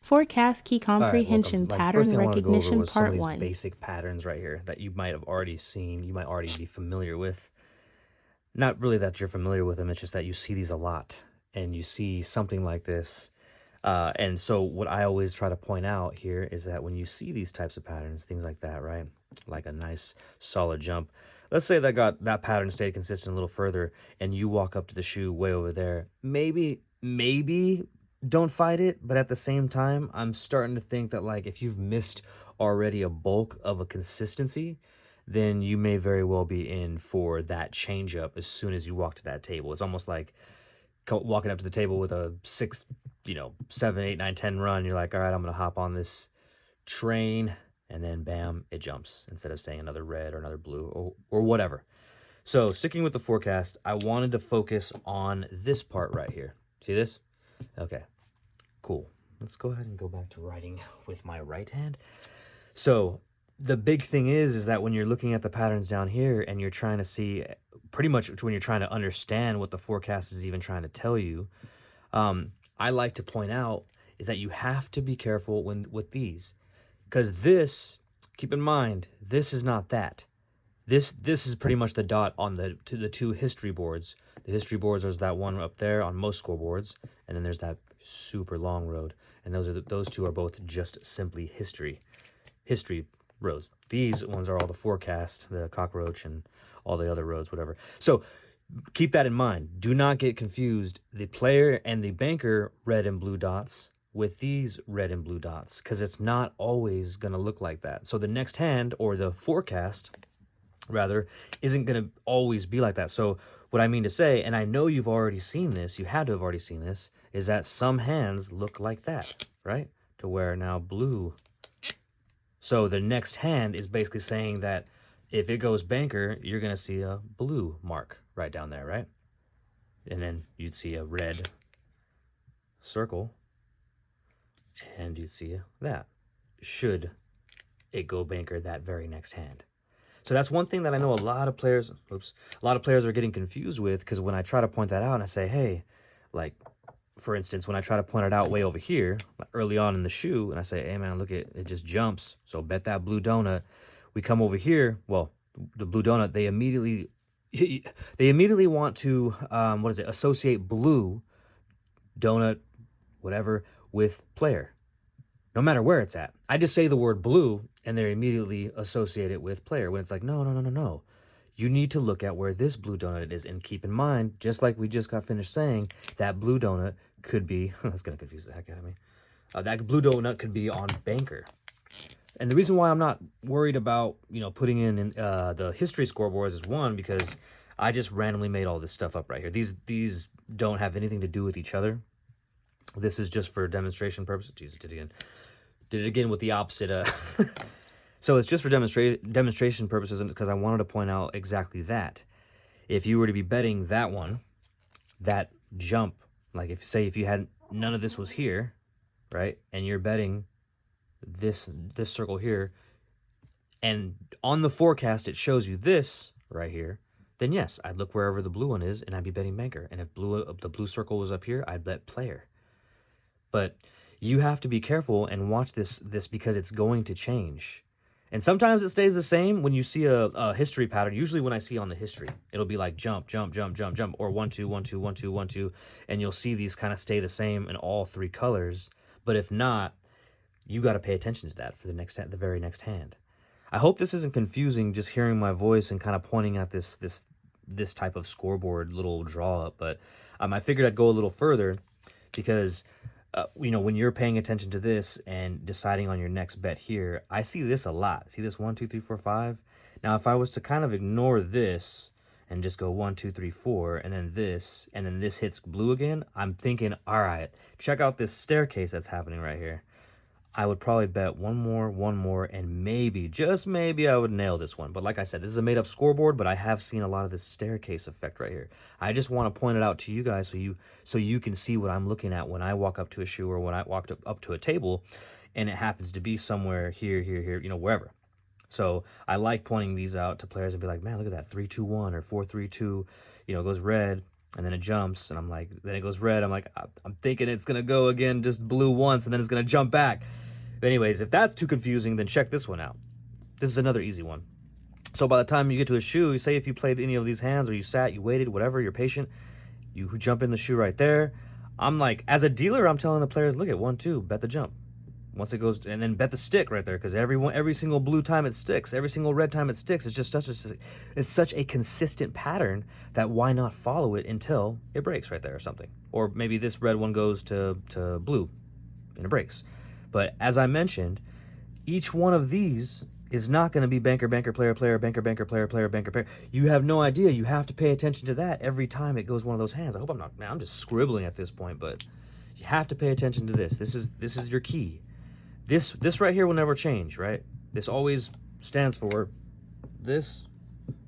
Forecast Key All right, Comprehension welcome. First Pattern thing I want to go over Recognition was some of Part these 1. basic patterns right here that you might have already seen, you might already be familiar with. Not really that you're familiar with them, it's just that you see these a lot, and you see something like this. And so what I always try to point out here is that when you see these types of patterns, things like that, right? Like a nice solid jump. Let's say that pattern stayed consistent a little further, and you walk up to the shoe way over there. Maybe don't fight it, but at the same time, I'm starting to think that like if you've missed already a bulk of a consistency, then you may very well be in for that change up as soon as you walk to that table. It's almost like walking up to the table with a 6, 7, 8, 9, 10 run. You're like, all right, I'm gonna hop on this train, and then bam, it jumps instead of saying another red or another blue or whatever. So sticking with the forecast, I wanted to focus on this part right here. See this? Okay, cool. Let's go ahead and go back to writing with my right hand. So the big thing is that when you're looking at the patterns down here and you're trying to see, pretty much when you're trying to understand what the forecast is even trying to tell you, I like to point out is that you have to be careful with these, because this, keep in mind, this is not that. This is pretty much the dot on the two history boards. The history boards is that one up there on most scoreboards, and then there's that super long road, and those two are both just simply history roads. These ones are all the forecast, the cockroach, and all the other roads, whatever. So keep that in mind. Do not get confused the player and the banker red and blue dots with these red and blue dots, because it's not always going to look like that. So the next hand, or the forecast rather, isn't going to always be like that. So what I mean to say, and I know you've already seen this, you had to have already seen this, is that some hands look like that, right? To where now blue. So the next hand is basically saying that if it goes banker, you're going to see a blue mark right down there, right? And then you'd see a red circle, and you'd see that. Should it go banker that very next hand? So that's one thing that I know a lot of players are getting confused with, because when I try to point that out and I say, hey, like, for instance, when I try to point it out way over here, early on in the shoe, and I say, hey, man, look, it just jumps. So bet that blue donut. We come over here. Well, the blue donut, they immediately want to, associate blue donut, whatever, with player. No matter where it's at. I just say the word blue, and they immediately associate it with player, when it's like, no. You need to look at where this blue donut is, and keep in mind, just like we just got finished saying, that blue donut could be, that's going to confuse the heck out of me, that blue donut could be on banker. And the reason why I'm not worried about, putting in the history scoreboards is, one, because I just randomly made all this stuff up right here. These don't have anything to do with each other. This is just for demonstration purposes. Jesus, did it again with the opposite. So it's just for demonstration purposes, and because I wanted to point out exactly that. If you were to be betting that one, that jump, like if you had none of this was here, right, and you're betting this circle here, and on the forecast it shows you this right here, then yes, I'd look wherever the blue one is, and I'd be betting banker. And if the blue circle was up here, I'd bet player. But you have to be careful and watch this because it's going to change. And sometimes it stays the same when you see a history pattern. Usually when I see on the history, it'll be like jump, jump, jump, jump, jump, or 1, 2, 1, 2, 1, 2, 1, 2. And you'll see these kind of stay the same in all three colors. But if not, you got to pay attention to that for the very next hand. I hope this isn't confusing, just hearing my voice and kind of pointing at this type of scoreboard little draw up. But I figured I'd go a little further, because when you're paying attention to this and deciding on your next bet here, I see this a lot. See this 1, 2, 3, 4, 5. Now, if I was to kind of ignore this and just go 1, 2, 3, 4, and then this hits blue again, I'm thinking, all right, check out this staircase that's happening right here. I would probably bet one more, and maybe, just maybe, I would nail this one. But like I said, this is a made-up scoreboard, but I have seen a lot of this staircase effect right here. I just want to point it out to you guys so you can see what I'm looking at when I walk up to a shoe, or when I walked up to a table, and it happens to be somewhere here, wherever. So I like pointing these out to players and be like, man, look at that, 3-2-1 or 4-3-2, goes red, and then it jumps, and I'm like, then it goes red. I'm like, I'm thinking it's gonna go again, just blue once, and then it's gonna jump back. But anyways, if that's too confusing, then check this one out. This is another easy one. So by the time you get to a shoe, say if you played any of these hands, or you sat, you waited, whatever, you're patient, you jump in the shoe right there. I'm like, as a dealer, I'm telling the players, look at 1, 2, bet the jump. Once it goes, and then bet the stick right there, because every single blue time it sticks, every single red time it sticks. It's just such a consistent pattern that why not follow it until it breaks right there or something. Or maybe this red one goes to blue and it breaks. But as I mentioned, each one of these is not going to be banker, banker, player, player, banker, banker, player, player, banker, player. You have no idea. You have to pay attention to that every time it goes one of those hands. I hope I'm not, man, I'm just scribbling at this point, but you have to pay attention to this. This is your key. This right here will never change, right? This always stands for this,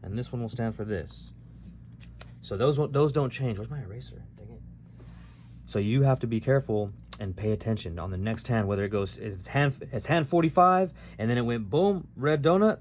and this one will stand for this. So those don't change. Where's my eraser? Dang it. So you have to be careful and pay attention on the next hand, whether it goes, it's hand 45, and then it went boom, red donut,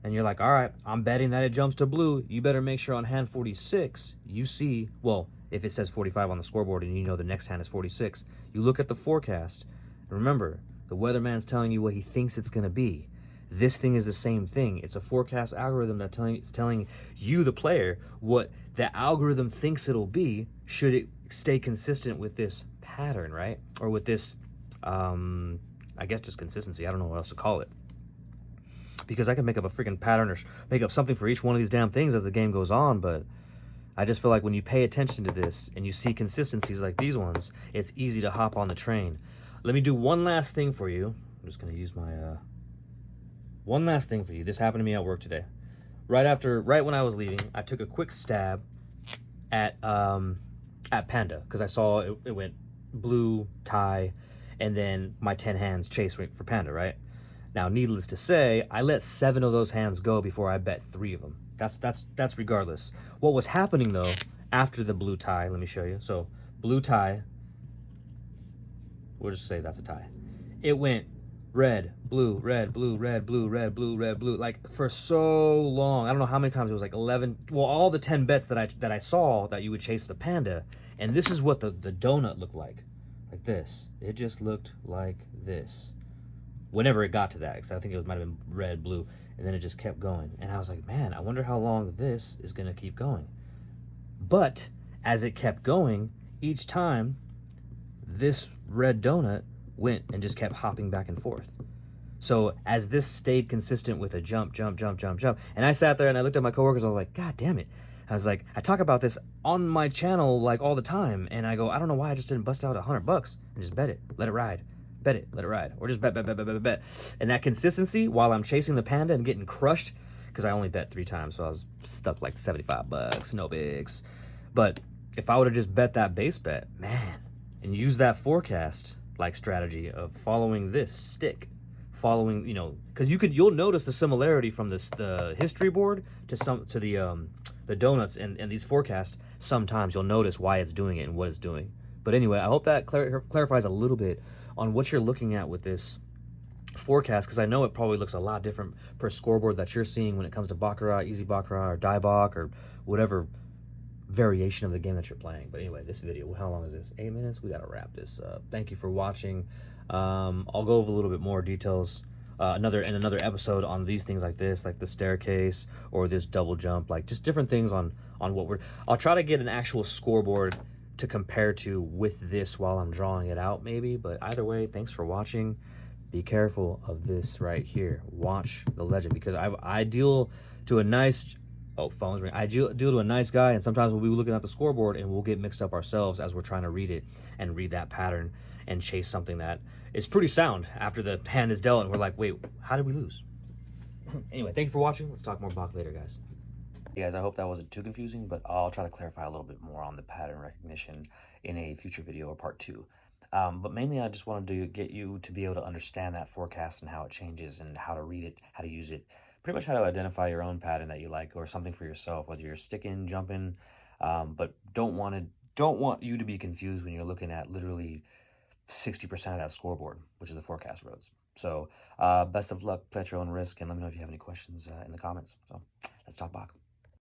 and you're like, all right, I'm betting that it jumps to blue. You better make sure on hand 46, you see, well, if it says 45 on the scoreboard and you know the next hand is 46, you look at the forecast, and remember, the weatherman's telling you what he thinks it's going to be. This thing is the same thing. It's a forecast algorithm it's telling you, the player, what the algorithm thinks it'll be should it stay consistent with this pattern, right? Or with this, I guess just consistency. I don't know what else to call it. Because I can make up a freaking pattern or make up something for each one of these damn things as the game goes on, but I just feel like when you pay attention to this and you see consistencies like these ones, it's easy to hop on the train. Let me do one last thing for you. I'm just going to use my, one last thing for you. This happened to me at work today. Right when I was leaving, I took a quick stab at Panda, because I saw it went blue, tie, and then my 10 hands chase for Panda, right? Now, needless to say, I let 7 of those hands go before I bet 3 of them. That's regardless. What was happening, though, after the blue tie, let me show you. So, blue tie, we'll just say that's a tie. It went red, blue, red, blue, red, blue, red, blue, red, blue, like for so long. I don't know how many times. It was like 11, well, all the 10 bets that I saw that you would chase the Panda, and this is what the donut looked like this. It just looked like this whenever it got to that, because I think it might have been red, blue, and then it just kept going. And I was like, man, I wonder how long this is going to keep going. But as it kept going, each time this red donut went and just kept hopping back and forth. So as this stayed consistent with a jump, jump, jump, jump, jump, and I sat there and I looked at my coworkers, I was like, God damn it. I was like, I talk about this on my channel like all the time, and I go, I don't know why I just didn't bust out $100 and just bet it, let it ride. Bet it, let it ride. Or just bet. And that consistency while I'm chasing the Panda and getting crushed, because I only bet 3 times, so I was stuck like $75, no bigs. But if I would have just bet that base bet, man, and use that forecast like strategy of following this stick, following, because you'll notice the similarity from the history board to the donuts and these forecasts. Sometimes you'll notice why it's doing it and what it's doing. But anyway, I hope that clarifies a little bit on what you're looking at with this forecast, because I know it probably looks a lot different per scoreboard that you're seeing when it comes to baccarat, easy baccarat, or die bac, or whatever variation of the game that you're playing. But anyway, this video, how long is this? 8 minutes? We gotta wrap this up. Thank you for watching. I'll go over a little bit more details another episode on these things like this, like the staircase or this double jump, like just different things on what I'll try to get an actual scoreboard to compare to with this while I'm drawing it out, maybe. But either way, thanks for watching. Be careful of this right here. Watch the legend, because I deal to a nice phone's ring. I deal to a nice guy, and sometimes we'll be looking at the scoreboard and we'll get mixed up ourselves as we're trying to read it and read that pattern and chase something that is pretty sound after the hand is dealt, and we're like, wait, how did we lose? Anyway, thank you for watching. Let's talk more Bach later, guys. Hey guys, I hope that wasn't too confusing, but I'll try to clarify a little bit more on the pattern recognition in a future video or part 2. But mainly I just wanted to get you to be able to understand that forecast and how it changes and how to read it, how to use it, pretty much how to identify your own pattern that you like or something for yourself, whether you're sticking, jumping, but don't want you to be confused when you're looking at literally 60% of that scoreboard, which is the forecast roads. So best of luck, play at your own risk, and let me know if you have any questions in the comments. So let's talk Bach.